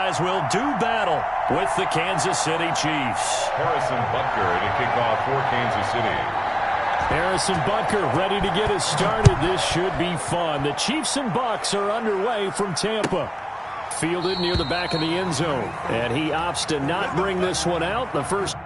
guys will do battle with the Kansas City Chiefs. Harrison Butker to kick off for Kansas City. Harrison Butker ready to get us started. This should be fun. The Chiefs and Bucs are underway from Tampa. Fielded near the back of the end zone. And he opts to not bring this one out. The first...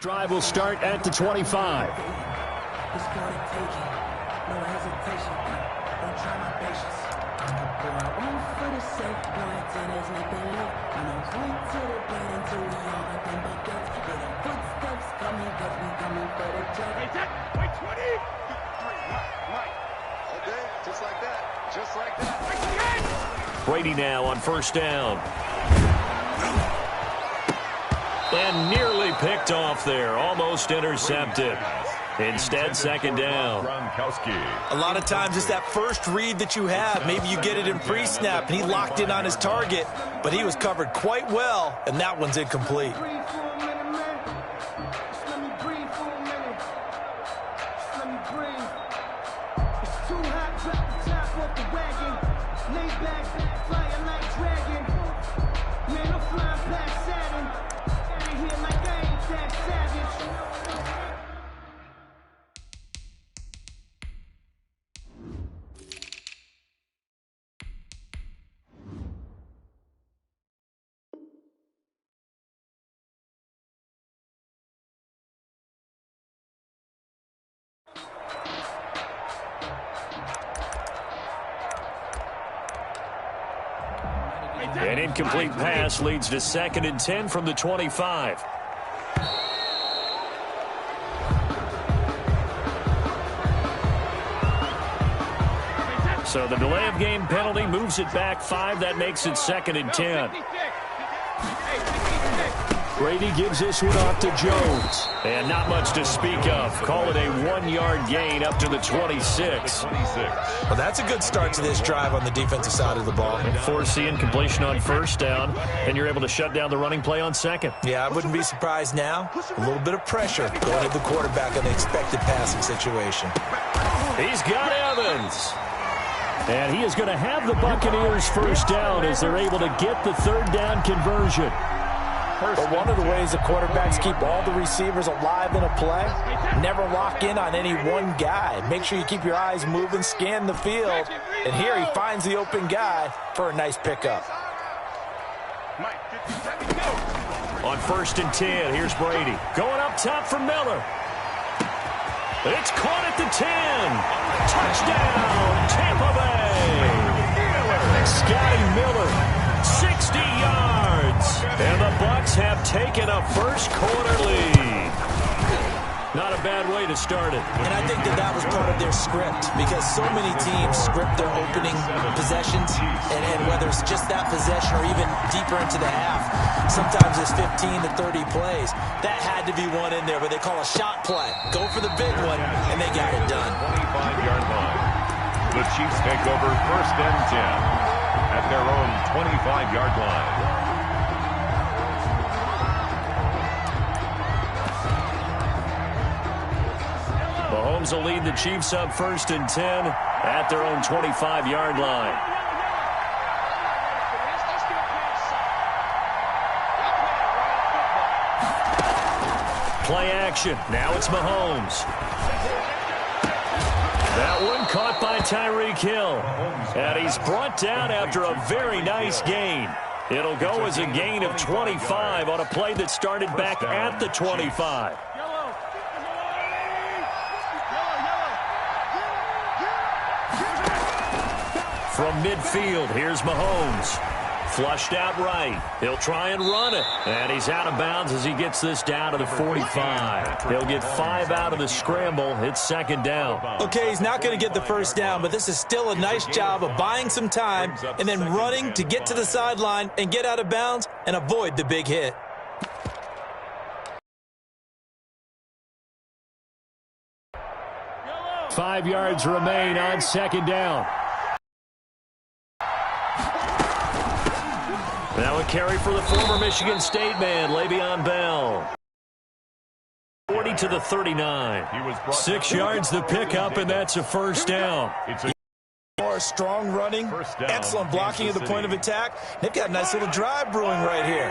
Drive will start at the 25. It's gonna take it. No hesitation. Don't try my patience. Pour one for the sake, one till there's nothing left. I'm on point to the bed until we all got them buckets. With the footsteps coming, cause we coming for the check. Wait, 20! Right. Okay, just like that. Just like that. Brady now on first down. And nearly picked off there. Almost intercepted. Instead, second down. A lot of times it's that first read that you have. Maybe you get it in pre-snap, and he locked in on his target, but he was covered quite well, and that one's incomplete. An incomplete pass leads to 2nd and 10 from the 25. So the delay of game penalty moves it back 5. That makes it 2nd and 10. Brady gives this one off to Jones. And not much to speak of. Call it a 1-yard gain up to the 26. Well, that's a good start to this drive on the defensive side of the ball. Forcing completion on first down, and you're able to shut down the running play on second. Yeah, I wouldn't be surprised now. A little bit of pressure going at the quarterback in the expected passing situation. He's got Evans. And he is going to have the Buccaneers first down as they're able to get the third down conversion. But one of the ways the quarterbacks keep all the receivers alive in a play, never lock in on any one guy. Make sure you keep your eyes moving, scan the field, and here he finds the open guy for a nice pickup. On 1st and 10, here's Brady. Going up top for Miller. It's caught at the 10. Touchdown, taken a first quarter lead. Not a bad way to start it. And I think that was part of their script, because so many teams script their opening possessions, and whether it's just that possession or even deeper into the half, sometimes it's 15 to 30 plays. That had to be one in there, but they call a shot play. Go for the big one, and they got it done. 25-yard line. The Chiefs take over first and 10 at their own 25-yard line. Mahomes will lead the Chiefs up first and 10 at their own 25-yard line. Play action. Now it's Mahomes. That one caught by Tyreek Hill. And he's brought down after a very nice gain. It'll go as a gain of 25 on a play that started back at the 25. From midfield, here's Mahomes. Flushed out right. He'll try and run it. And he's out of bounds as he gets this down to the 45. He'll get 5 out of the scramble. It's second down. Okay, he's not going to get the first down, but this is still a nice job of buying some time and then running to get to the sideline and get out of bounds and avoid the big hit. Yellow. 5 yards remain on second down. Now a carry for the former Michigan State man, Le'Veon Bell. 40 to the 39. 6 yards the pickup, and that's a first down. More strong running, excellent blocking at the point of attack. They've got a nice little drive brewing right here.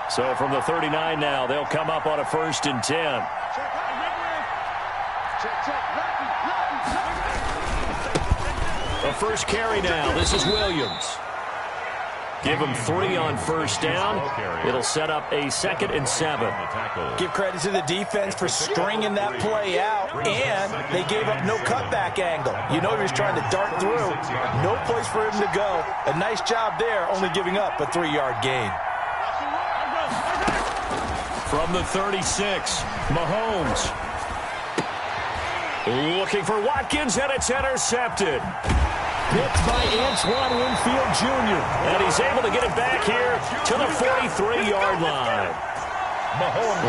So from the 39 now, they'll come up on a first and 10. A first carry now. This is Williams. Give him 3 on first down. It'll set up a 2nd and 7. Give credit to the defense for stringing that play out, and they gave up no cutback angle. You know he was trying to dart through. No place for him to go. A nice job there, only giving up a 3-yard gain. From the 36, Mahomes. Looking for Watkins, and it's intercepted. Picked by Antoine Winfield Jr. And he's able to get it back here to the 43-yard line.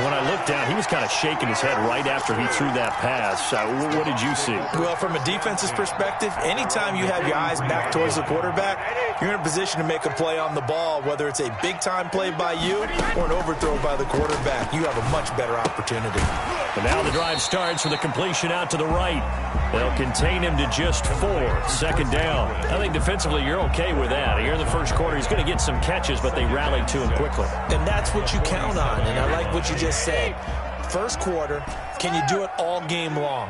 When I looked down, he was kind of shaking his head right after he threw that pass. What did you see? Well, from a defense's perspective, anytime you have your eyes back towards the quarterback, you're in a position to make a play on the ball, whether it's a big-time play by you or an overthrow by the quarterback. You have a much better opportunity. But now the drive starts with a completion out to the right. They'll contain him to just 4. Second down. I think defensively you're okay with that. Here in the first quarter, he's going to get some catches, but they rallied to him quickly. And that's what you count on, and I like what you just said. First quarter, can you do it all game long?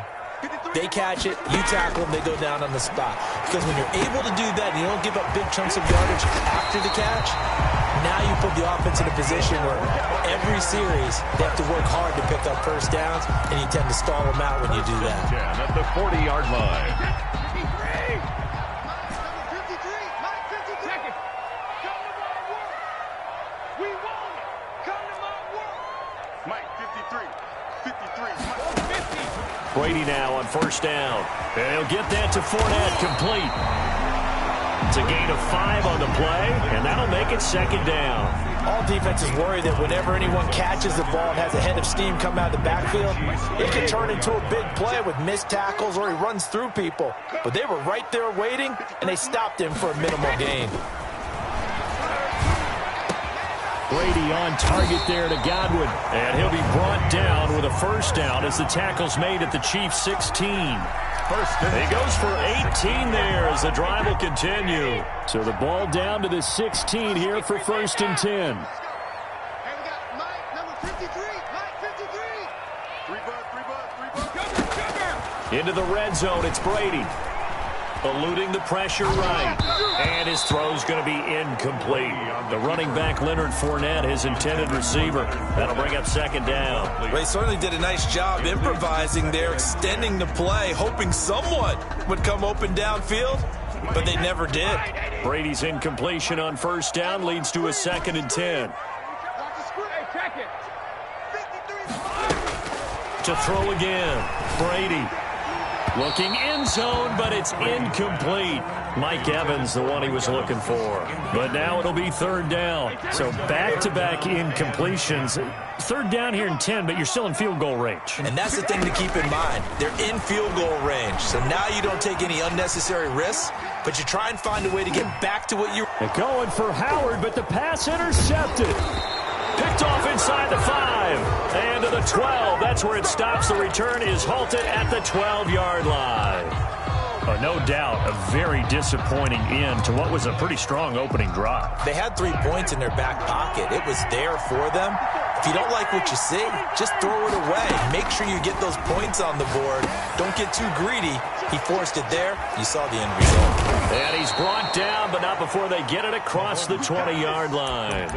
They catch it, you tackle them, they go down on the spot. Because when you're able to do that, and you don't give up big chunks of yardage after the catch, now you put the offense in a position where every series they have to work hard to pick up first downs, and you tend to stall them out when you do that. At the 40-yard line. Brady now on first down. And he'll get that to Fournette, complete. It's a gain of 5 on the play, and that'll make it second down. All defenses worry that whenever anyone catches the ball and has a head of steam come out of the backfield, it can turn into a big play with missed tackles or he runs through people. But they were right there waiting, and they stopped him for a minimal gain. Brady on target there to Godwin. And he'll be brought down with a first down as the tackle's made at the Chiefs' 16. He goes for 18 there as the drive will continue. So the ball down to the 16 here for first and 10. And we got Mike, number 53. Mike, 53. Into the red zone, it's Brady. Eluding the pressure right. And his throw's going to be incomplete. The running back, Leonard Fournette, his intended receiver. That'll bring up second down. They certainly did a nice job improvising there, extending the play, hoping someone would come open downfield, but they never did. Brady's incompletion on first down leads to a 2nd and 10. To throw again. Brady. Looking end zone, but it's incomplete. Mike Evans, the one he was looking for. But now it'll be third down. So back-to-back incompletions. Third down here in 10, but you're still in field goal range. And that's the thing to keep in mind. They're in field goal range. So now you don't take any unnecessary risks, but you try and find a way to get back to what you... They're going for Howard, but the pass intercepted. Picked off inside the 5 and to the 12. That's where it stops. The return is halted at the 12-yard line. No doubt a very disappointing end to what was a pretty strong opening drive. They had 3 points in their back pocket. It was there for them. If you don't like what you see, just throw it away. Make sure you get those points on the board. Don't get too greedy. He forced it there. You saw the end result. And he's brought down, but not before they get it across the 20-yard line.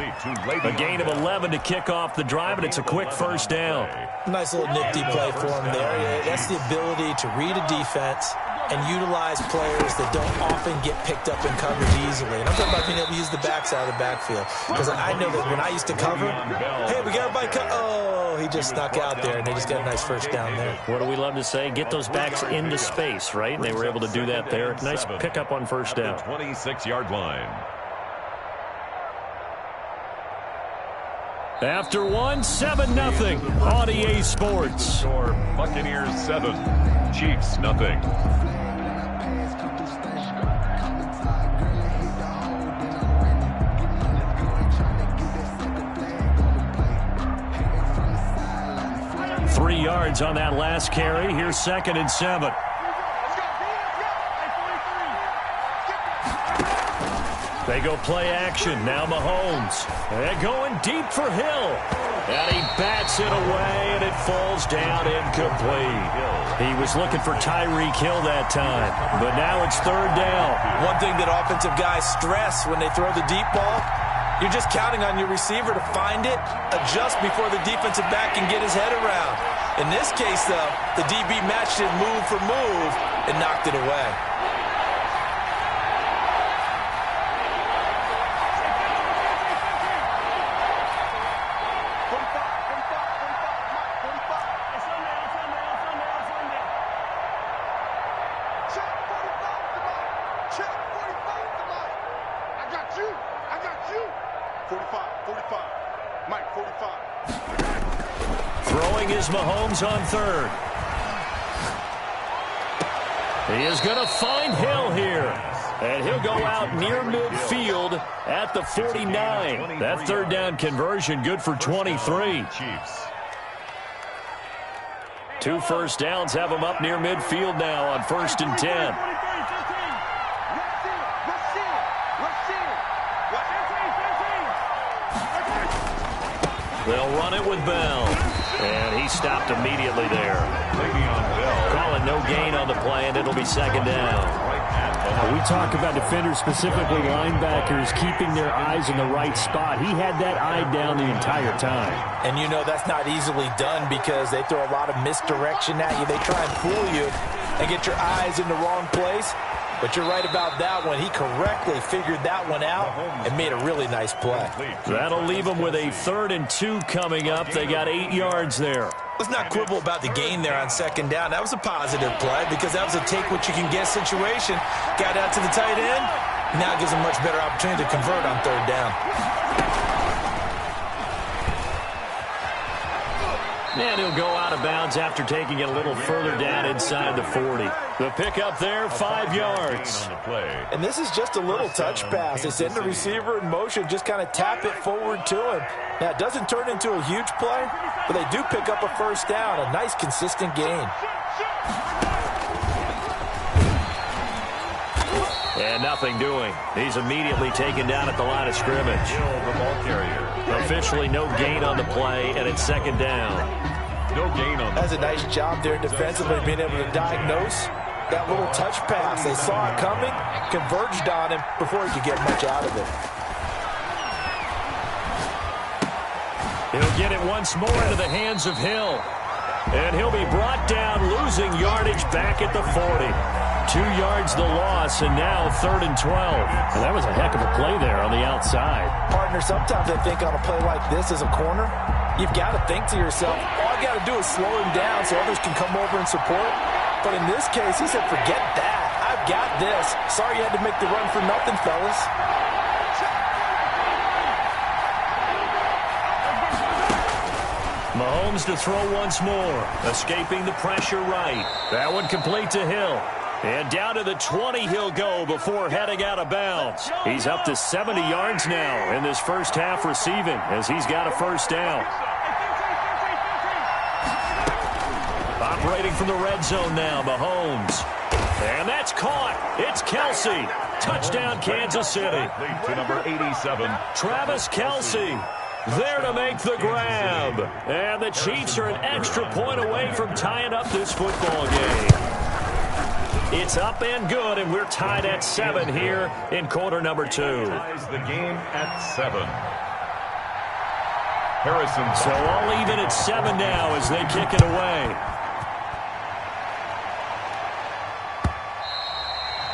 A gain of 11 to kick off the drive, and it's a quick first down. Nice little nifty play for him there. That's the ability to read a defense and utilize players that don't often get picked up in coverage easily. And I'm talking about being able to use the backside of the backfield. Because I know that when I used to cover, hey, we got everybody oh, he just snuck out there, and they just got a nice first down there. What do we love to say? Get those backs into space, right? And they were able to do that there. Nice pickup on first down. 26-yard line. After 7-0 on EA Sports. Score Buccaneers 7, Chiefs nothing. Three yards on that last carry. Here's 2nd and 7. They go play action. Now Mahomes. They're going deep for Hill. And he bats it away, and it falls down incomplete. He was looking for Tyreek Hill that time. But now it's third down. One thing that offensive guys stress when they throw the deep ball, you're just counting on your receiver to find it, adjust before the defensive back can get his head around. In this case, though, the DB matched it move for move and knocked it away. Throwing is Mahomes on third. He is going to find Hill here. And he'll go out near midfield at the 49. That third down conversion good for 23. Chiefs. 2 first downs have him up near midfield now on 1st and 10. They'll run it with Bell. And he stopped immediately there. Calling no gain on the play, and it'll be 2nd down. We talk about defenders, specifically linebackers, keeping their eyes in the right spot. He had that eye down the entire time. And you know that's not easily done because they throw a lot of misdirection at you. They try and fool you and get your eyes in the wrong place. But you're right about that one. He correctly figured that one out and made a really nice play. That'll leave them with a 3rd and 2 coming up. They got 8 yards there. Let's not quibble about the gain there on 2nd down. That was a positive play because that was a take-what-you-can-get situation. Got out to the tight end. Now gives him a much better opportunity to convert on 3rd down. And he'll go out of bounds after taking it a little further down inside the 40. The pickup there, 5 yards. And this is just a little touch pass. They send the receiver in motion, just kind of tap it forward to him. Now, it doesn't turn into a huge play, but they do pick up a first down, a nice, consistent gain. And nothing doing. He's immediately taken down at the line of scrimmage. The ball carrier. Officially no gain on the play, and it's 2nd down. No gain on That's a nice job there defensively, being able to diagnose that little touch pass. They saw it coming, converged on him before he could get much out of it. He'll get it once more into the hands of Hill. And he'll be brought down, losing yardage back at the 40. 2 yards the loss, and now 3rd and 12. And that was a heck of a play there on the outside. Partner, sometimes I think on a play like this as a corner, you've got to think to yourself, all I got to do is slow him down so others can come over and support. But in this case, he said, forget that. I've got this. Sorry you had to make the run for nothing, fellas. Mahomes to throw once more. Escaping the pressure right. That one complete to Hill. And down to the 20 he'll go before heading out of bounds. He's up to 70 yards now in this first half receiving as he's got a first down. Operating from the red zone now, Mahomes. And that's caught. It's Kelsey. Touchdown, Kansas City. To number 87. Travis Kelsey there to make the grab. And the Chiefs are an extra point away from tying up this football game. It's up and good, and we're tied at 7 here in quarter number 2. Ties the game at 7. Harrison. So all even at 7 now as they kick it away.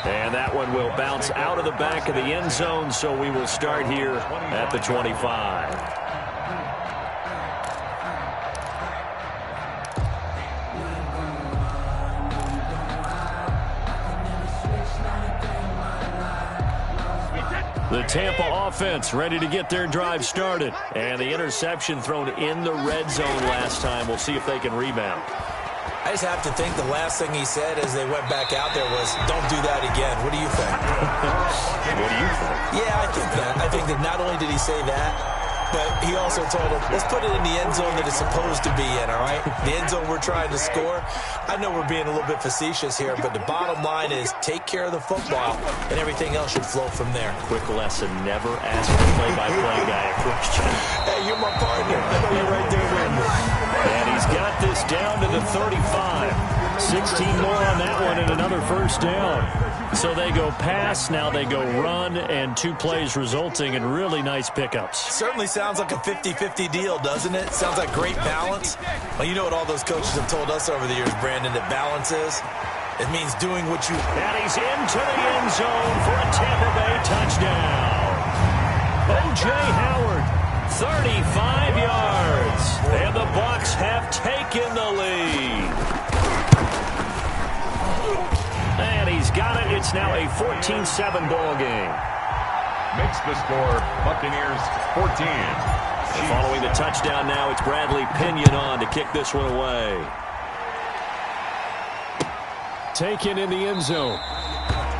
And that one will bounce out of the back of the end zone, so we will start here at the 25. The Tampa offense ready to get their drive started. And the interception thrown in the red zone last time. We'll see if they can rebound. I just have to think the last thing he said as they went back out there was, don't do that again. What do you think? What do you think? Yeah, I think that. I think that not only did he say that, but he also told him, let's put it in the end zone that it's supposed to be in, all right? The end zone we're trying to score. I know we're being a little bit facetious here, but the bottom line is take care of the football, and everything else should flow from there. Quick lesson, never ask the play-by-play guy a question. Hey, you're my partner. I know you're right there with me. And he's got this down to the 35. 16 more on that one and another first down. So they go pass, now they go run, and 2 plays resulting in really nice pickups. Certainly sounds like a 50-50 deal, doesn't it? Sounds like great balance. Well, you know what all those coaches have told us over the years, Brandon, that balance is? It means doing what you... And he's into the end zone for a Tampa Bay touchdown. O.J. Howard, 35 yards. And the Bucs have taken the lead. And he's got it. It's now a 14-7 ball game. Makes the score, Buccaneers 14. And following the touchdown now, it's Bradley Pinion on to kick this one away. Taken in the end zone.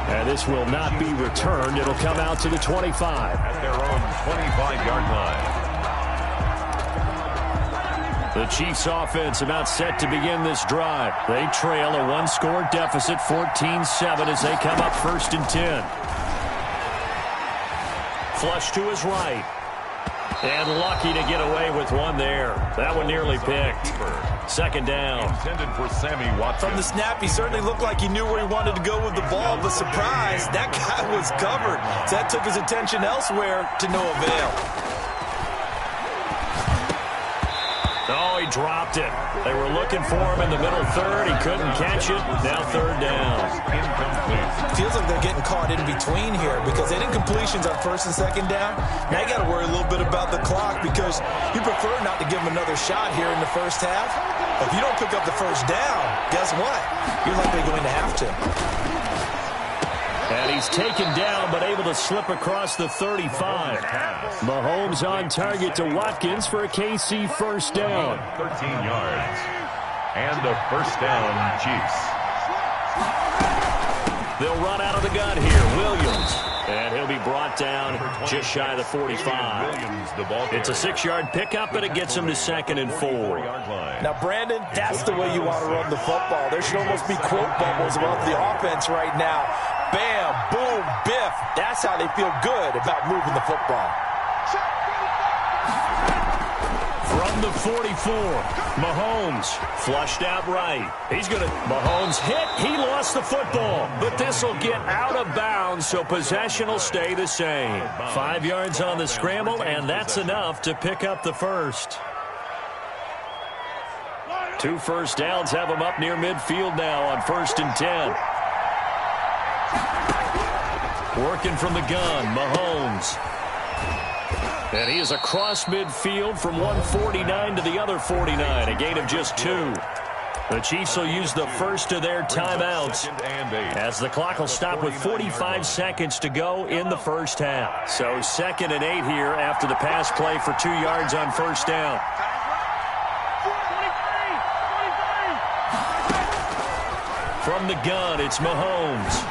And this will not be returned. It'll come out to the 25. At their own 25-yard line. The Chiefs offense about set to begin this drive. They trail a 1-score deficit, 14-7 as they come up 1st and 10. Flush to his right. And lucky to get away with one there. That one nearly picked. 2nd down. Intended for Sammy Watson. From the snap, he certainly looked like he knew where he wanted to go with the ball, but surprise, that guy was covered. So that took his attention elsewhere to no avail. Oh, he dropped it. They were looking for him in the middle 3rd. He couldn't catch it. Now 3rd down. Incomplete. Feels like they're getting caught in between here because they had incompletions on 1st and 2nd down. Now you got to worry a little bit about the clock because you prefer not to give them another shot here in the first half. If you don't pick up the first down, guess what? You're likely going to have to. And he's taken down, but able to slip across the 35. Mahomes on target to Watkins for a KC first down. 13 yards. And a first down, Chiefs. They'll run out of the gun here. Williams. And he'll be brought down just shy of the 45. It's a 6-yard pickup, but it gets him to 2nd and 4. Now, Brandon, that's the way you want to run the football. There should almost be quote bubbles about the offense right now. Bam, boom, biff. That's how they feel good about moving the football. From the 44, Mahomes flushed out right. Mahomes hit. He lost the football, but this will get out of bounds, so possession will stay the same. 5 yards on the scramble, and that's enough to pick up the first. 2 first downs have them up near midfield now on 1st and 10. Working from the gun, Mahomes. And he is across midfield from 149 to the other 49, a gain of just 2. The Chiefs will use the first of their timeouts as the clock will stop with 45 seconds to go in the first half. So 2nd and 8 here after the pass play for 2 yards on first down. From the gun, it's Mahomes.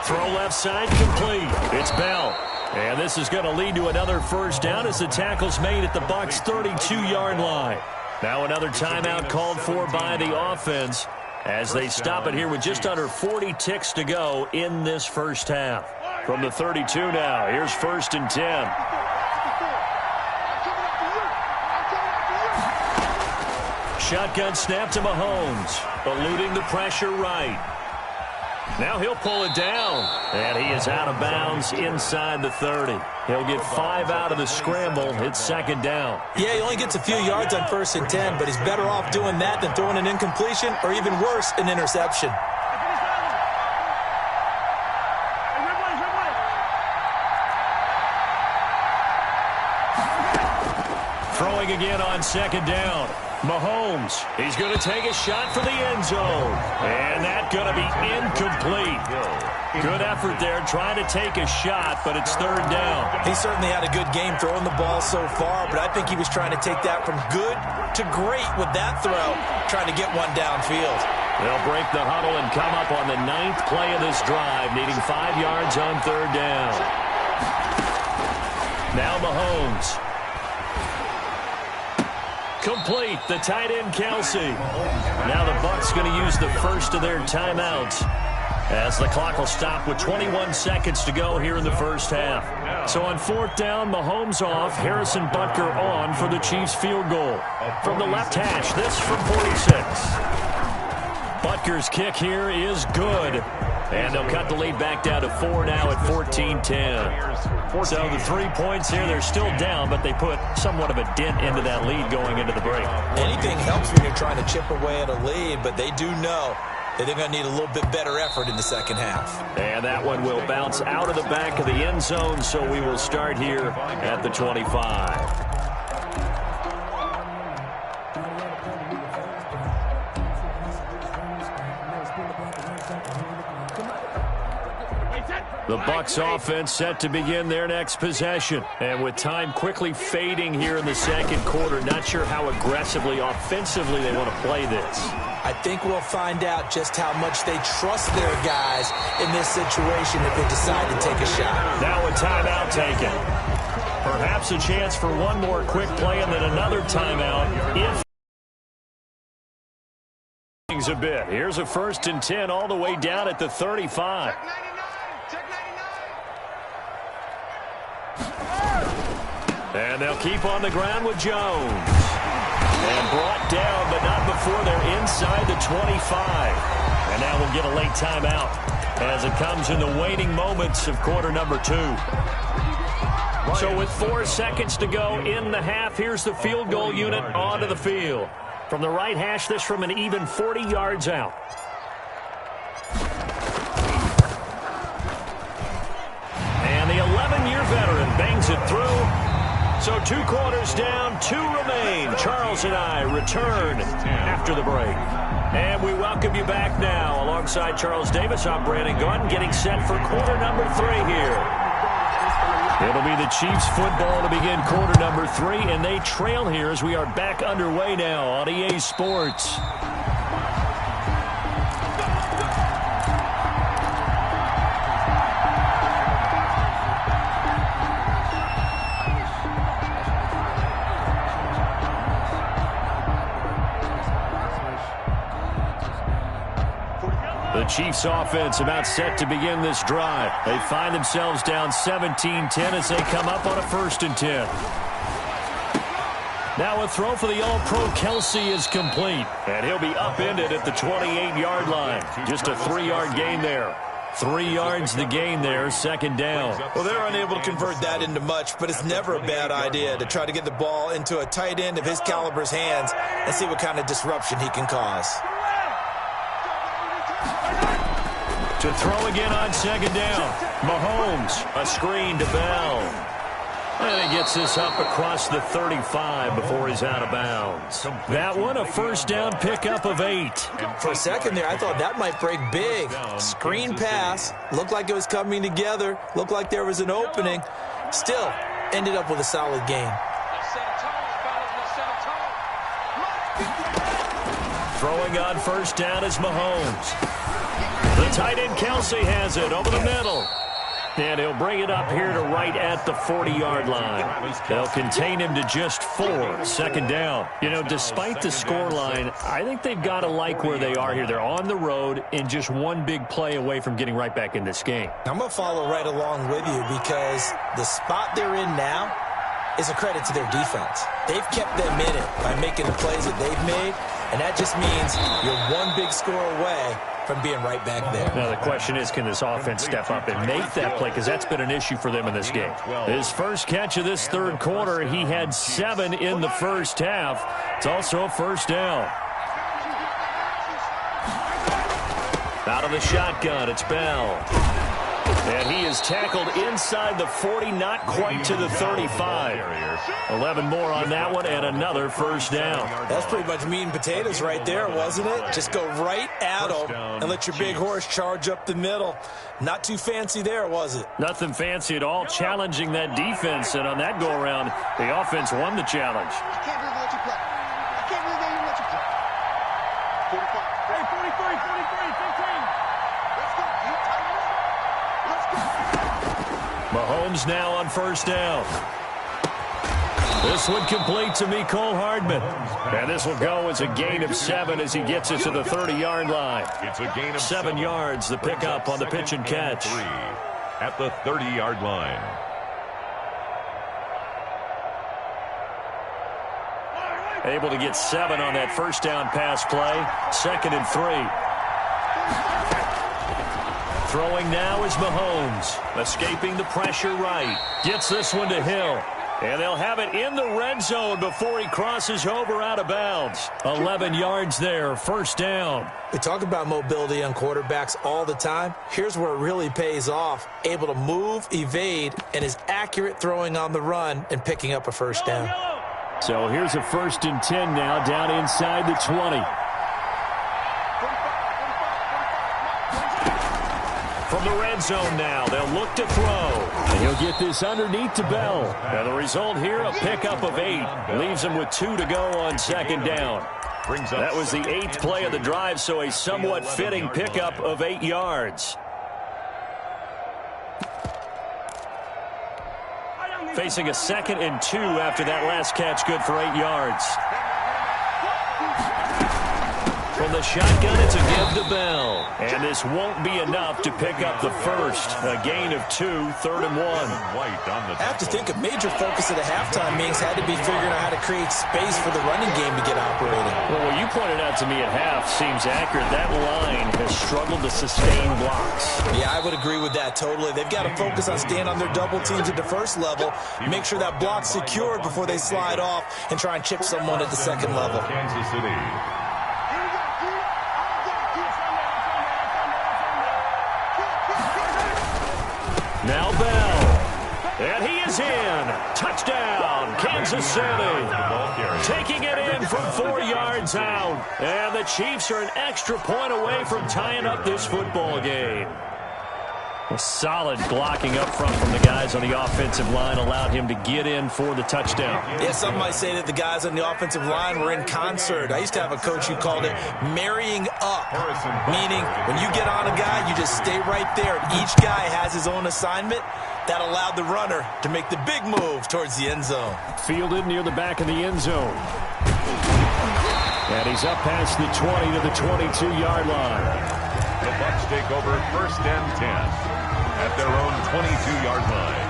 Throw left side, complete. It's Bell. And this is going to lead to another first down as the tackle's made at the Bucs' 32-yard line. Now another timeout called for by the offense as they stop it here with just under 40 ticks to go in this first half. From the 32 now, here's 1st and 10. Shotgun snap to Mahomes, eluding the pressure right. Now he'll pull it down, and he is out of bounds inside the 30. He'll get 5 out of the scramble. It's 2nd down. Yeah, he only gets a few yards on 1st and 10, but he's better off doing that than throwing an incompletion or even worse, an interception. Throwing again on 2nd down. Mahomes, he's going to take a shot for the end zone. And that's going to be incomplete. Good effort there trying to take a shot, but it's 3rd down. He certainly had a good game throwing the ball so far, but I think he was trying to take that from good to great with that throw, trying to get one downfield. They'll break the huddle and come up on the 9th play of this drive, needing 5 yards on 3rd down. Now Mahomes. Complete, the tight end Kelsey. Now the Bucs going to use the first of their timeouts as the clock will stop with 21 seconds to go here in the first half. So on 4th down, Mahomes off, Harrison Butker on for the Chiefs field goal. From the left hash, this from 46. Butker's kick here is good. And they'll cut the lead back down to 4 now at 14-10. So the 3 points here, they're still down, but they put somewhat of a dent into that lead going into the break. Anything helps when you're trying to chip away at a lead, but they do know that they're going to need a little bit better effort in the second half. And that one will bounce out of the back of the end zone, so we will start here at the 25. The Bucs offense set to begin their next possession. And with time quickly fading here in the second quarter, not sure how aggressively, offensively they want to play this. I think we'll find out just how much they trust their guys in this situation if they decide to take a shot. Now a timeout taken. Perhaps a chance for one more quick play and then another timeout if a bit. Here's a 1st and 10 all the way down at the 35. And they'll keep on the ground with Jones. And brought down, but not before they're inside the 25. And now we'll get a late timeout as it comes in the waning moments of quarter number 2. So with 4 seconds to go in the half, here's the field goal unit onto the field. From the right hash, this from an even 40 yards out. And the 11-year veteran bangs it through. So 2 quarters down, 2 remain. Charles and I return after the break. And we welcome you back now. Alongside Charles Davis, I'm Brandon Gunn, getting set for quarter number 3 here. It'll be the Chiefs football to begin quarter number 3, and they trail here as we are back underway now on EA Sports. The Chiefs offense about set to begin this drive. They find themselves down 17-10 as they come up on a 1st and 10. Now a throw for the All-Pro Kelsey is complete. And he'll be upended at the 28-yard line. Just a 3-yard gain there. 3 yards the gain there, 2nd down. Well, they're unable to convert that into much, but it's never a bad idea to try to get the ball into a tight end of his caliber's hands and see what kind of disruption he can cause. To throw again on second down. Mahomes, a screen to Bell. And he gets this up across the 35 before he's out of bounds. That one, a first down pickup of 8. For a second there, I thought that might break big. Screen pass. Looked like it was coming together. Looked like there was an opening. Still, ended up with a solid gain. Throwing on first down is Mahomes. The tight end Kelsey has it over the middle. And he'll bring it up here to right at the 40-yard line. They'll contain him to just 4, second down. You know, despite the scoreline, I think they've got to like where they are here. They're on the road and just one big play away from getting right back in this game. I'm going to follow right along with you because the spot they're in now is a credit to their defense. They've kept them in it by making the plays that they've made, and that just means you're one big score away from being right back there. Now the question is, can this offense step up and make that play? Because that's been an issue for them in this game. His first catch of this third quarter, he had 7 in the first half. It's also a first down. Out of the shotgun, it's Bell. And he is tackled inside the 40, not quite to the 35. 11 more on that one, and another first down. That's pretty much meat and potatoes right there, wasn't it? Just go right at him and let your big horse charge up the middle. Not too fancy there, was it? Nothing fancy at all, challenging that defense. And on that go-around, the offense won the challenge. I can't believe they let you play. I can't believe they even let you play. 45. Hey, 43, 15. Let's go. You tighten up. Let's go. Mahomes now on first down. This one complete to Mecole Hardman. And this will go as a gain of 7 as he gets it to the 30-yard line. It's a gain of 7 yards, the pickup on the pitch and catch. 3 at the 30-yard line. Able to get 7 on that first down pass play. 2nd and 3. Throwing now is Mahomes. Escaping the pressure right. Gets this one to Hill. And they'll have it in the red zone before he crosses over out of bounds. 11 yards there, first down. We talk about mobility on quarterbacks all the time. Here's where it really pays off. Able to move, evade, and is accurate throwing on the run and picking up a first down. So here's a 1st and 10 now, down inside the 20. From the red zone now, they'll look to throw. And he'll get this underneath to Bell. And the result here, a pickup of 8. Leaves him with 2 to go on second down. That was the 8th play of the drive, so a somewhat fitting pickup of 8 yards. Facing a 2nd and 2 after that last catch, good for 8 yards. From the shotgun, it's a give to Bell. And this won't be enough to pick up the first. A gain of 2, 3rd and 1. I have to think a major focus of the halftime meetings had to be figuring out how to create space for the running game to get operating. Well, what you pointed out to me at half seems accurate. That line has struggled to sustain blocks. Yeah, I would agree with that totally. They've got to focus on staying on their double teams at the first level, make sure that block's secured before they slide off and try and chip someone at the second level. Kansas City. Now Bell. And he is in. Touchdown, Kansas City. Taking it in from 4 yards out. And the Chiefs are an extra point away from tying up this football game. A solid blocking up front from the guys on the offensive line allowed him to get in for the touchdown. Yeah, some might say that the guys on the offensive line were in concert. I used to have a coach who called it marrying up, meaning when you get on a guy, you just stay right there. Each guy has his own assignment. That allowed the runner to make the big move towards the end zone. Fielded near the back of the end zone. And he's up past the 20 to the 22-yard line. The Bucs take over 1st and 10 at their own 22-yard line.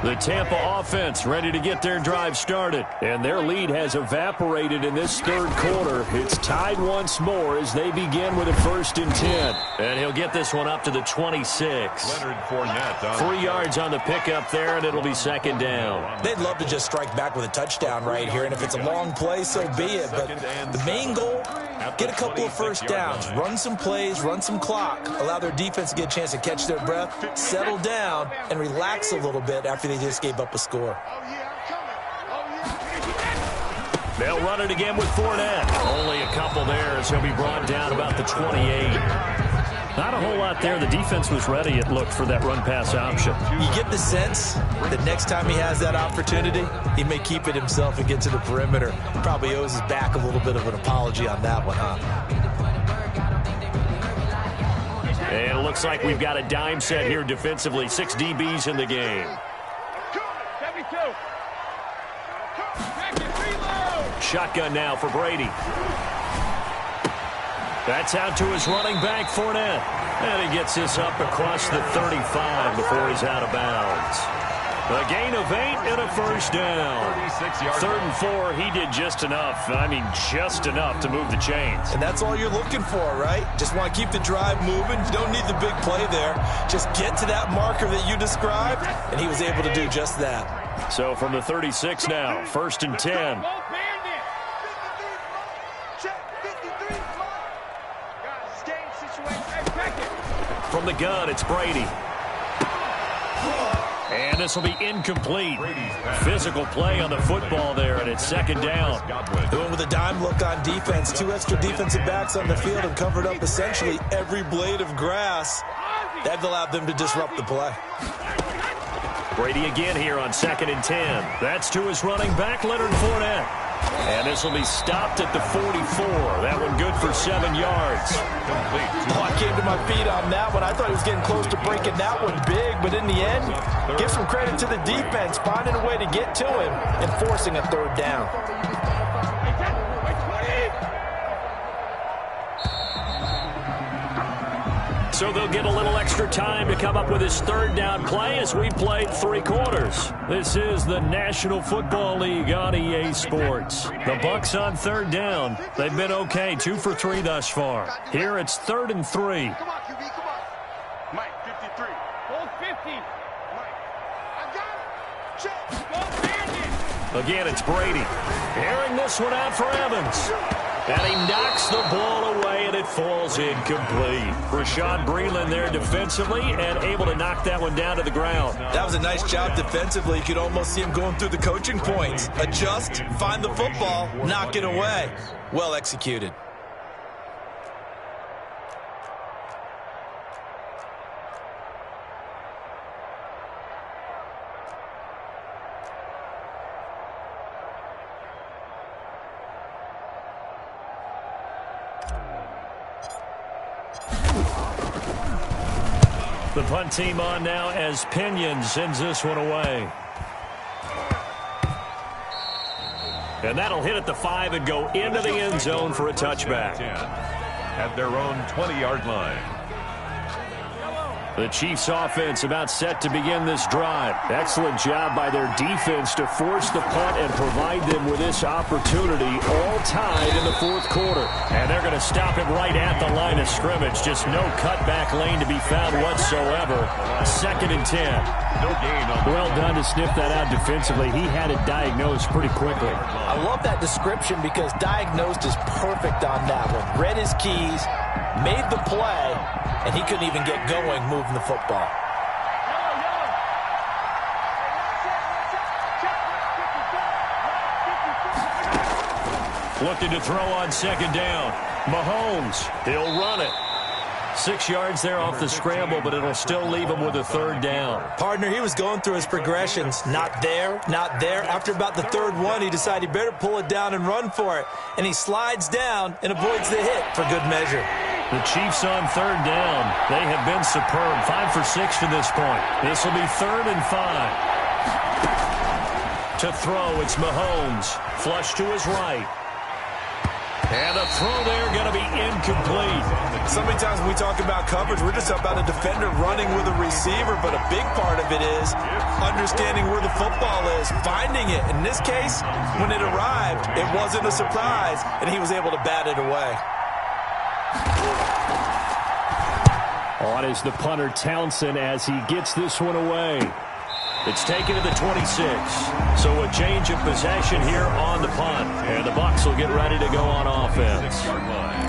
The Tampa offense ready to get their drive started. And their lead has evaporated in this third quarter. It's tied once more as they begin with a 1st and 10. And he'll get this one up to the 26. Leonard Fournette. 3 yards on the pickup there, and it'll be second down. They'd love to just strike back with a touchdown right here, and if it's a long play, so be it. But the main goal Get a couple of first downs, run some plays, run some clock, allow their defense to get a chance to catch their breath, settle down, and relax a little bit after they just gave up a score. They'll run it again with Fournette. Only a couple there as he'll be brought down about the 28. Not a whole lot there. The defense was ready, it looked, for that run-pass option. You get the sense that next time he has that opportunity, he may keep it himself and get to the perimeter. Probably owes his back a little bit of an apology on that one, huh? And it looks like we've got a dime set here defensively. 6 DBs in the game. Shotgun now for Brady. That's out to his running back, Fournette. And he gets this up across the 35 before he's out of bounds. A gain of 8 and a first down. 3rd and 4, he did just enough. I mean, just enough to move the chains. And that's all you're looking for, right? Just want to keep the drive moving. You don't need the big play there. Just get to that marker that you described, and he was able to do just that. So from the 36 now, 1st and 10. From the gun, it's Brady. And this will be incomplete. Physical play on the football there, and it's 2nd down. Doing with a dime look on defense. 2 extra defensive backs on the field and covered up essentially every blade of grass. That allowed them to disrupt the play. Brady again here on 2nd and 10. That's to his running back, Leonard Fournette. And this will be stopped at the 44. That one good for 7 yards. Oh, I came to my feet on that one. I thought he was getting close to breaking that one big, but in the end, give some credit to the defense, finding a way to get to him and forcing a 3rd down. So they'll get a little extra time to come up with his 3rd down play as we played 3 quarters. This is the National Football League on EA Sports. The Bucs on 3rd down. They've been okay, 2 for 3 thus far. Here it's 3rd and 3. Come on, QB, come on. Mike, 53. Hold 50. Mike, I got it. Check. Go Bandit. Again, it's Brady. Airing this one out for Evans. And he knocks the ball away, and it falls incomplete. Rashad Breeland there defensively and able to knock that one down to the ground. That was a nice job defensively. You could almost see him going through the coaching points. Adjust, find the football, knock it away. Well executed. The punt team on now as Pinion sends this one away. And that'll hit at the 5 and go into the end zone for a touchback. At their own 20-yard line. The Chiefs offense about set to begin this drive. Excellent job by their defense to force the punt and provide them with this opportunity, all tied in the 4th quarter. And they're going to stop it right at the line of scrimmage. Just no cutback lane to be found whatsoever. 2nd and 10. No gain on well done to sniff that out defensively. He had it diagnosed pretty quickly. I love that description because diagnosed is perfect on that one. Read his keys, made the play, and he couldn't even get going moving the football. Looking to throw on 2nd down. Mahomes, he'll run it. 6 yards there off the scramble, but it'll still leave him with a 3rd down. Partner, he was going through his progressions. Not there, not there. After about the 3rd one, he decided he better pull it down and run for it. And he slides down and avoids the hit for good measure. The Chiefs on 3rd down. They have been superb. 5 for 6 to this point. This will be 3rd and 5. To throw, it's Mahomes. Flush to his right. And a throw there going to be incomplete. So many times when we talk about coverage, we're just about a defender running with a receiver, but a big part of it is understanding where the football is, finding it. In this case, when it arrived, it wasn't a surprise, and he was able to bat it away. On is the punter Townsend as he gets this one away. It's taken to the 26. So a change of possession here on the punt. And the Bucs will get ready to go on offense. 6-yard line.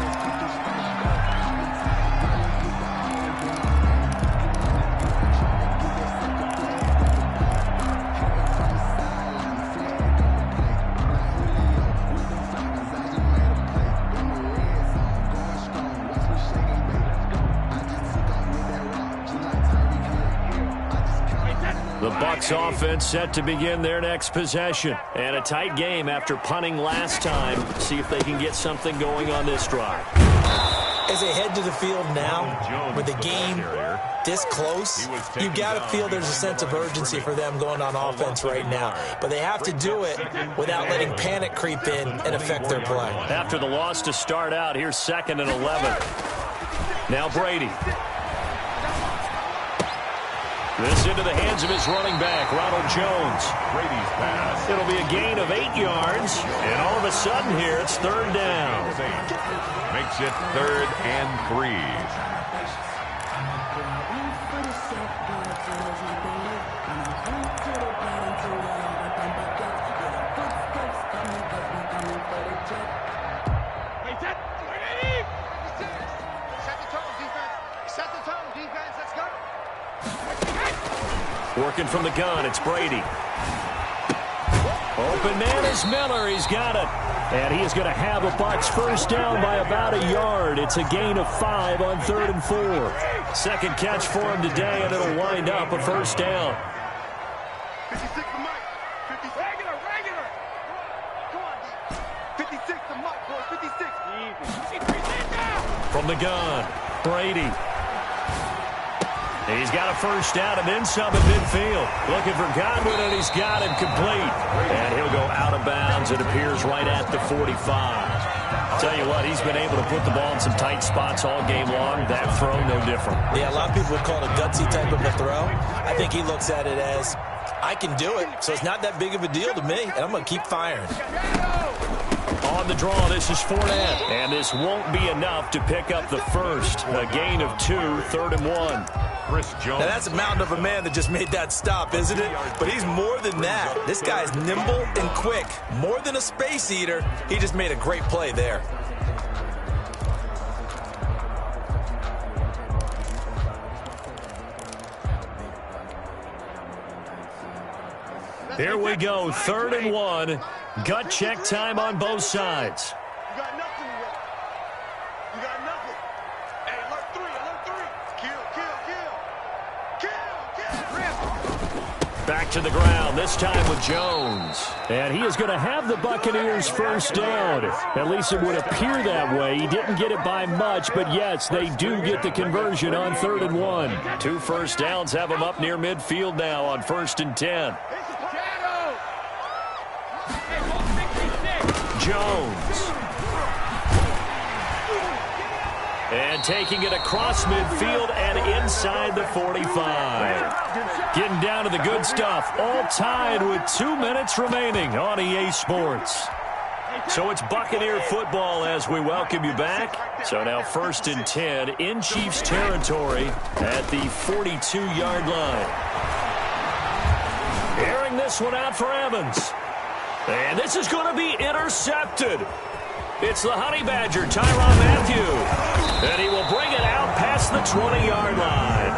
The Bucs offense set to begin their next possession. And a tight game after punting last time. See if they can get something going on this drive. As they head to the field now, with the game this close, you've got to feel there's a sense of urgency for them going on offense right now. But they have to do it without letting panic creep in and affect their play. After the loss to start out, here's 2nd and 11. Now Brady. This into the hands of his running back, Ronald Jones. Brady's pass. It'll be a gain of 8 yards, and all of a sudden here it's 3rd down. Makes it 3rd and 3. Working from the gun, it's Brady. Open man is Miller. He's got it. And he is going to have the Bucs first down by about a yard. It's a gain of 5 on 3rd and 4. Second catch for him today, and it'll wind up a first down. 56 to Mike. 56. Regular. Come on, 56 to Mike, boys. 56. From the gun, Brady. He's got a first down and then some at midfield. Looking for Godwin, and he's got him complete. And he'll go out of bounds. It appears right at the 45. Tell you what, he's been able to put the ball in some tight spots all game long. That throw, no different. Yeah, a lot of people would call it a gutsy type of a throw. I think he looks at it as, I can do it, so it's not that big of a deal to me, and I'm going to keep firing. On the draw, this is Fournette. And this won't be enough to pick up the first. A gain of 2, 3rd and 1. Chris Jones. Now, that's a mountain of a man that just made that stop, isn't it? But he's more than that. This guy's nimble and quick. More than a space eater. He just made a great play there. Here we go, 3rd and 1. Gut check time on both sides. You got nothing to work. You got nothing. Hey, alert 3. Kill. Back to the ground, this time with Jones. And he is going to have the Buccaneers first down. At least it would appear that way. He didn't get it by much, but yes, they do get the conversion on 3rd and 1. 2 first downs have them up near midfield now on 1st and 10. Jones. And taking it across midfield and inside the 45. Getting down to the good stuff. All tied with 2 minutes remaining on EA Sports. So it's Buccaneer football as we welcome you back. So now 1st and 10 in Chiefs territory at the 42-yard line. Airing this one out for Evans. And this is going to be intercepted. It's the Honey Badger, Tyrann Mathieu. And he will bring it out past the 20-yard line.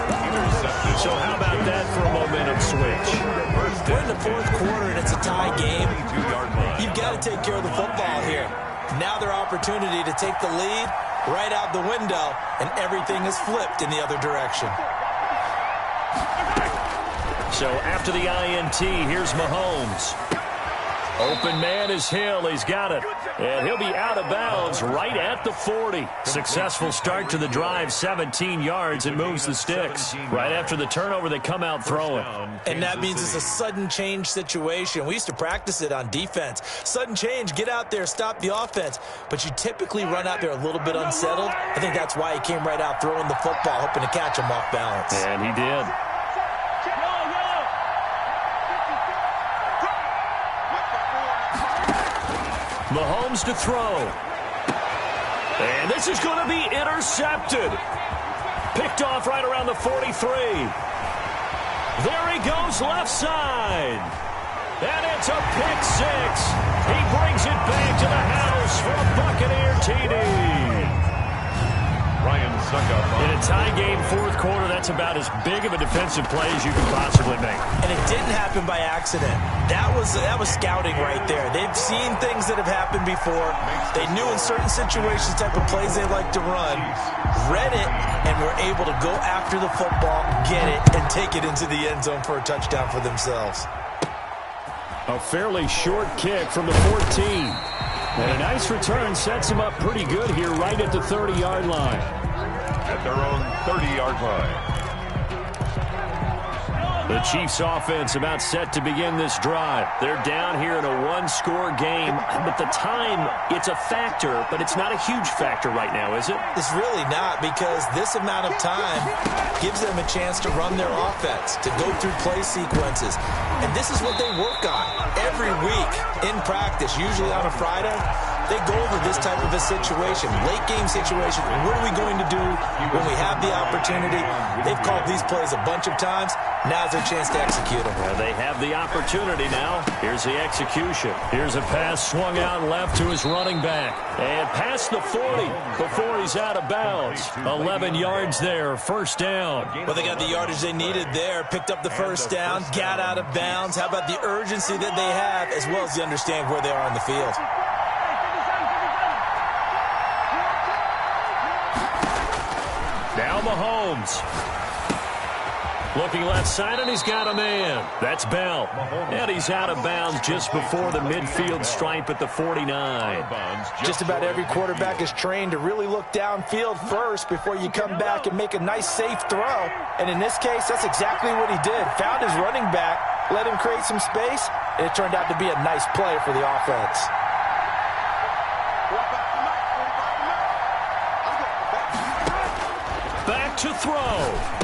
So how about that for a momentum switch? We're in the 4th quarter, and it's a tie game. You've got to take care of the football here. Now their opportunity to take the lead right out the window, and everything is flipped in the other direction. So after the INT, here's Mahomes. Open man is Hill. He's got it. And he'll be out of bounds right at the 40. Successful start to the drive, 17 yards, and moves the sticks. Right after the turnover, they come out throwing. And that means it's a sudden change situation. We used to practice it on defense. Sudden change, get out there, stop the offense. But you typically run out there a little bit unsettled. I think that's why he came right out throwing the football, hoping to catch him off balance. And he did. Mahomes to throw. And this is going to be intercepted. Picked off right around the 43. There he goes left side. And it's a pick six. He brings it back to the house for a Buccaneer TD. Ryan Suckup. In a tie game, fourth quarter, that's about as big of a defensive play as you can possibly make. And it didn't happen by accident. That was scouting right there. They've seen things that have happened before. They knew in certain situations type of plays they like to run, read it, and were able to go after the football, get it, and take it into the end zone for a touchdown for themselves. A fairly short kick from the 14. And a nice return sets him up pretty good here right at the 30-yard line. At their own 30-yard line. The Chiefs offense about set to begin this drive. They're down here in a one-score game, but the time, it's a factor, but it's not a huge factor right now, is it? It's really not, because this amount of time gives them a chance to run their offense, to go through play sequences. And this is what they work on every week in practice, usually on a Friday. They go over this type of a situation, late game situation. What are we going to do when we have the opportunity? They've called these plays a bunch of times. Now's their chance to execute them. Well, they have the opportunity now. Here's the execution. Here's a pass swung out left to his running back. And past the 40 before he's out of bounds. 11 yards there, first down. Well, they got the yardage they needed there. Picked up the first down, got out of bounds. How about the urgency that they have, as well as the understanding where they are on the field? Now Mahomes. Looking left side, and he's got a man. That's Bell. And he's out of bounds just before the midfield stripe at the 49. Just about every quarterback is trained to really look downfield first before you come back and make a nice, safe throw. And in this case, that's exactly what he did. Found his running back, let him create some space, and it turned out to be a nice play for the offense. Back to throw.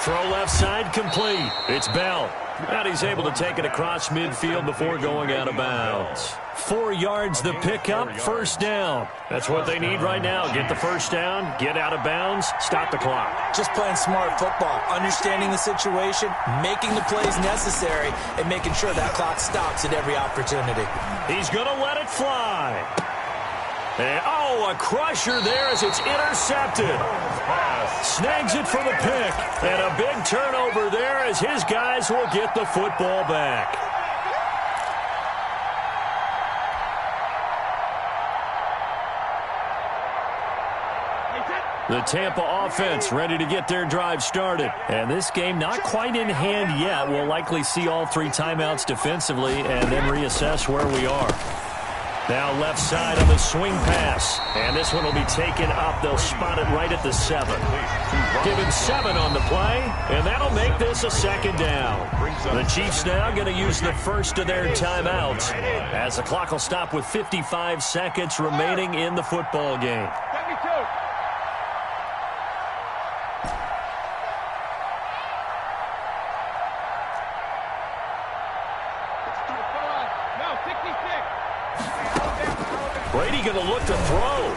Throw left side complete. It's Bell. And he's able to take it across midfield before going out of bounds. 4 yards the pickup, first down. That's what they need right now. Get the first down, get out of bounds, stop the clock. Just playing smart football, understanding the situation, making the plays necessary, and making sure that clock stops at every opportunity. He's going to let it fly. And, a crusher there as it's intercepted. Snags it for the pick. And a big turnover there as his guys will get the football back. The Tampa offense ready to get their drive started. And this game not quite in hand yet. We'll likely see all three timeouts defensively and then reassess where we are. Now left side on the swing pass. And this one will be taken up. They'll spot it right at the 7. Given 7 on the play, and that'll make this a second down. The Chiefs now going to use the first of their timeouts as the clock will stop with 55 seconds remaining in the football game. Brady going to look to throw.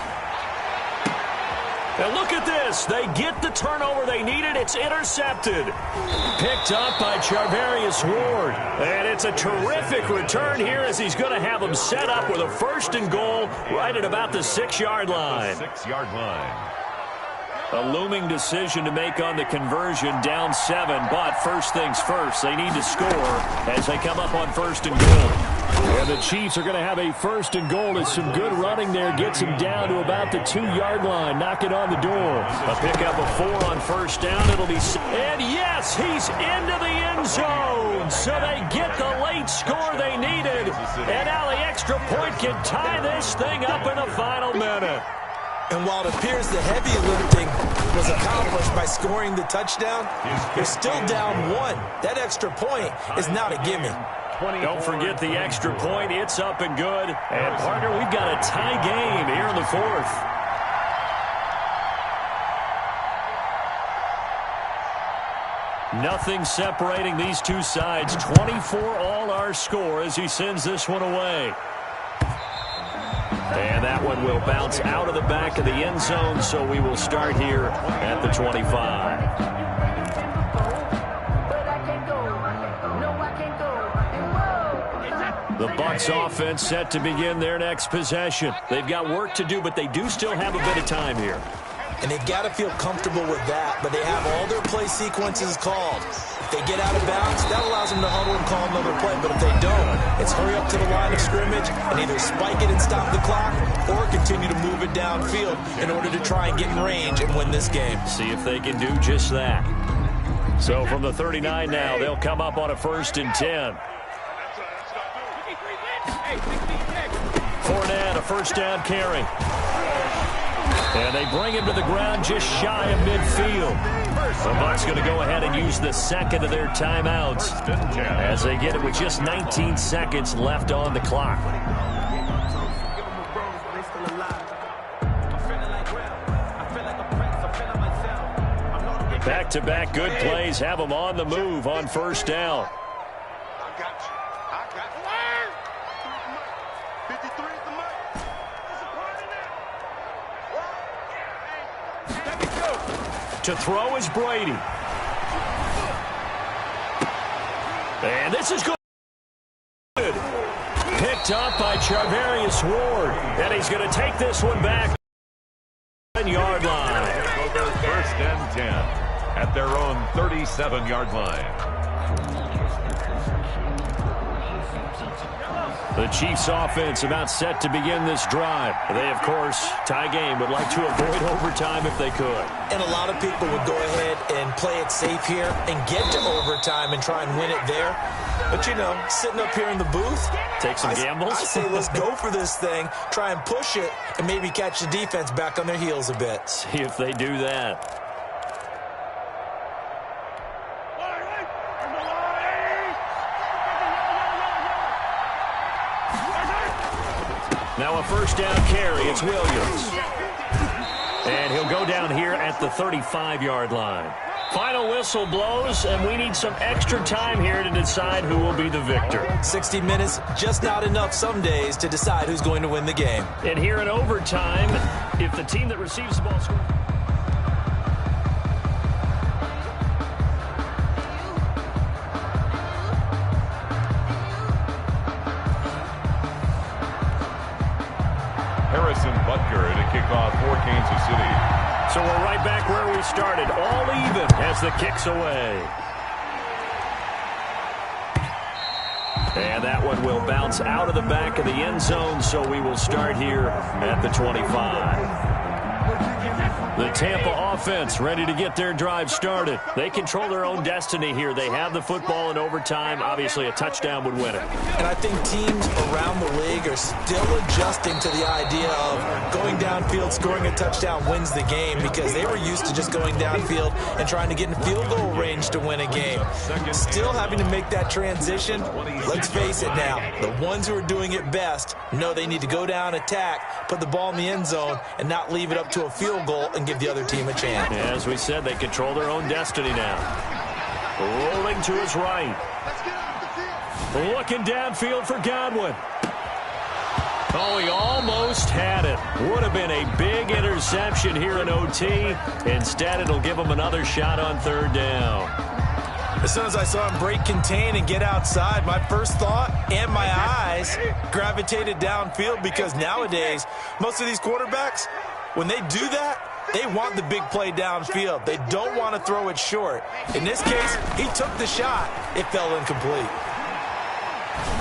And look at this. They get the turnover they needed. It's intercepted. Picked up by Charvarius Ward. And it's a terrific return here as he's going to have them set up with a first and goal right at about the 6-yard line. 6-yard line. A looming decision to make on the conversion, down 7. But first things first, they need to score as they come up on first and goal. And the Chiefs are going to have a first and goal. It's some good running there. Gets him down to about the 2-yard line. Knock it on the door. A pickup of 4 on first down. It'll be... And yes, he's into the end zone. So they get the late score they needed. And now the extra point can tie this thing up in the final minute. And while it appears the heavy lifting was accomplished by scoring the touchdown, they're still down 1. That extra point is not a gimme. Don't forget the extra point. It's up and good. And, partner, we've got a tie game here in the 4th. Nothing separating these two sides. 24 all our score as he sends this one away. And that one will bounce out of the back of the end zone, so we will start here at the 25. The Bucs offense set to begin their next possession. They've got work to do, but they do still have a bit of time here. And they've got to feel comfortable with that, but they have all their play sequences called. If they get out of bounds, that allows them to huddle and call another play. But if they don't, it's hurry up to the line of scrimmage and either spike it and stop the clock or continue to move it downfield in order to try and get in range and win this game. See if they can do just that. So from the 39 now, they'll come up on a 1st and 10. Fournette, a 1st down carry. And they bring him to the ground just shy of midfield. The Bucs going to go ahead and use the second of their timeouts as they get it with just 19 seconds left on the clock. Back-to-back good plays have them on the move on 1st down. To throw is Brady. And this is good. Picked up by Charvarius Ward. And he's going to take this one back. 1-yard line. 1st and 10 at their own 37-yard line. The Chiefs offense about set to begin this drive. They, of course, tie game, would like to avoid overtime if they could. And a lot of people would go ahead and play it safe here and get to overtime and try and win it there. But, you know, sitting up here in the booth, take some gambles. I say let's go for this thing, try and push it, and maybe catch the defense back on their heels a bit. See if they do that. Now a 1st down carry. It's Williams. And he'll go down here at the 35-yard line. Final whistle blows, and we need some extra time here to decide who will be the victor. 60 minutes, just not enough some days to decide who's going to win the game. And here in overtime, if the team that receives the ball scores. Butker to kick off for Kansas City. So we're right back where we started, all even as the kick's away. And that one will bounce out of the back of the end zone, so we will start here at the 25. The Tampa offense ready to get their drive started. They control their own destiny here. They have the football in overtime. Obviously, a touchdown would win it. And I think teams around the league are still adjusting to the idea of going downfield, scoring a touchdown wins the game, because they were used to just going downfield and trying to get in field goal range to win a game. Still having to make that transition. Let's face it now, the ones who are doing it best know they need to go down, attack, put the ball in the end zone, and not leave it up to a field goal and give the other team a chance. As we said, they control their own destiny now. Rolling to his right. Looking downfield for Godwin. Oh, he almost had it. Would have been a big interception here in OT. Instead, it'll give him another shot on 3rd down. As soon as I saw him break contain and get outside, my first thought and my eyes gravitated downfield, because nowadays, most of these quarterbacks, when they do that, they want the big play downfield. They don't want to throw it short. In this case, he took the shot. It fell incomplete.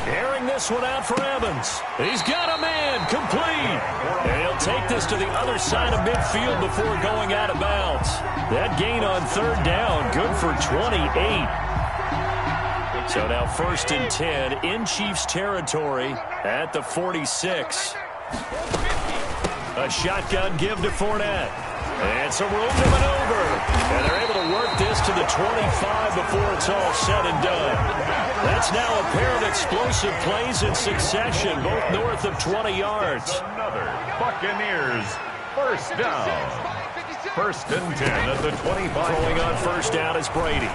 Airing this one out for Evans. He's got a man, complete. And he'll take this to the other side of midfield before going out of bounds. That gain on 3rd down, good for 28. So now 1st and 10 in Chiefs territory at the 46. A shotgun give to Fournette. And some room to maneuver. And they're able to work this to the 25 before it's all said and done. That's now a pair of explosive plays in succession, both north of 20 yards. Another Buccaneers 1st down. 1st and 10 at the 25. Throwing on 1st down is Brady.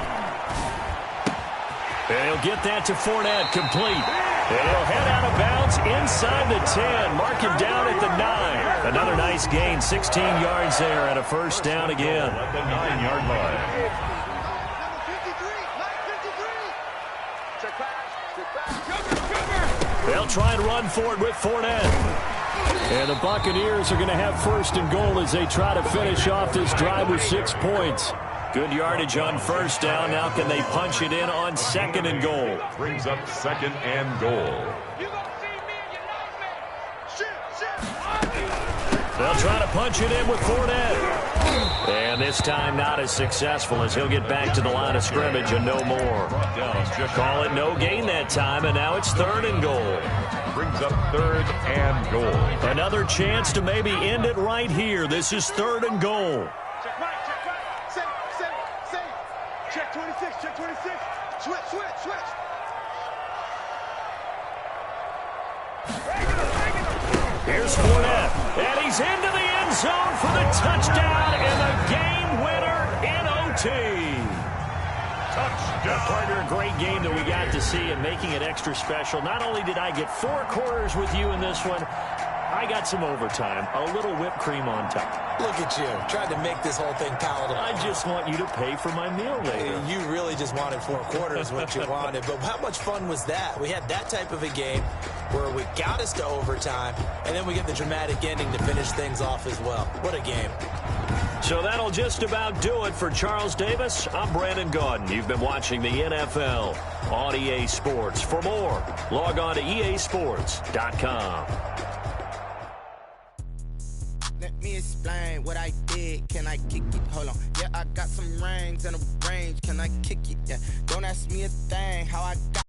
And he'll get that to Fournette, complete. And he'll head out of bounds inside the 10, mark him down at the 9. Another nice gain, 16 yards there, and a 1st down again. At the 9-yard line. They'll try and run for it with Fournette. And the Buccaneers are going to have first and goal as they try to finish off this drive with 6 points. Good yardage on first down. Now can they punch it in on second and goal? Brings up second and goal. They'll try to punch it in with Fournette. And this time not as successful as he'll get back to the line of scrimmage and no more. Call it no gain that time, and now it's third and goal. Brings up third and goal. Another chance to maybe end it right here. This is third and goal. Check right. Save. Check 26, check 26. Switch. Here's Fournette, and he's into the end zone for the touchdown and the game winner in OT. Touchdown. Partner, a great game that we got to see and making it extra special. Not only did I get 4 quarters with you in this one, I got some overtime, a little whipped cream on top. Look at you, tried to make this whole thing palatable. I just want you to pay for my meal later. You really just wanted 4 quarters, what you wanted. But how much fun was that? We had that type of a game where we got us to overtime, and then we get the dramatic ending to finish things off as well. What a game. So that'll just about do it for Charles Davis. I'm Brandon Gaudin. You've been watching the NFL on EA Sports. For more, log on to easports.com. Let me explain what I did. Can I kick it? Hold on. Yeah, I got some rings and a range. Can I kick it? Yeah. Don't ask me a thing. How I got